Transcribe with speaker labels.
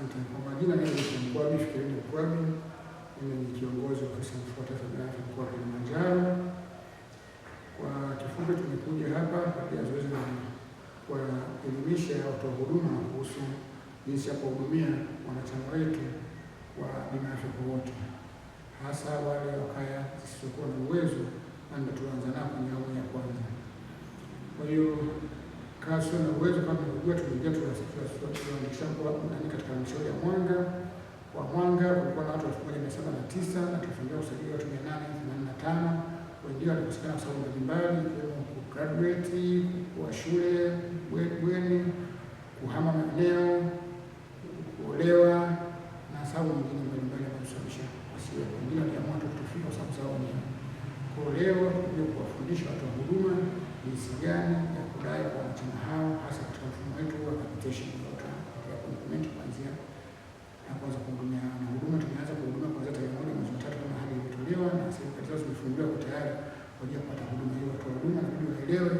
Speaker 1: Asante. Kwa majina ni Mkwabi Fikirini Mkwabi. Mimi ni kiongozi wa ofisi ya mfuko wa taifa ya afya mkoa wa Kilimanjaro. Kwa kifupi tumekuja hapa kwa ajili ya zoezi la kuelimisha watoa huduma kuhusu jinsi ya kuhudumia wanachama wetu wa bima ya afya kwa wote, hasa wale wa kaya zisizokuwa na uwezo, na ndio tuanza nao kwenye awamu ya kwanza. Kwa hiyo kama sio na uwezo, kama tunajua tuliingia tunaandikisha katika halmashauri ya Mwanga. Kwa Mwanga kulikuwa na watu 1709 na tulifanyia usajili wa watu 885. Wengine walikosekana kwa sababu mbalimbali, ikiwemo kugraduate, kwa shule, bweni, kuhama maeneo, kuolewa na sababu nyingine mbalimbali zinazosababisha wasiwe. Wengine waliamua kutofika kwa sababu ni kuolewa, ndio kuwafundisha watu wa huduma jinsi gani ya kudai kwa wanachama hao, hasa katika mfumo wetu wa capitation ya commitment kuanzia na kuanza kuhudumia na huduma. Tumeanza kuhudumia kuanzia tarehe 1 mwezi wa 3 kama hali ilivyotolewa, na serikali zao zimefunguliwa kwa tayari kwa ajili ya kupata huduma hiyo. Watu wa huduma na waelewe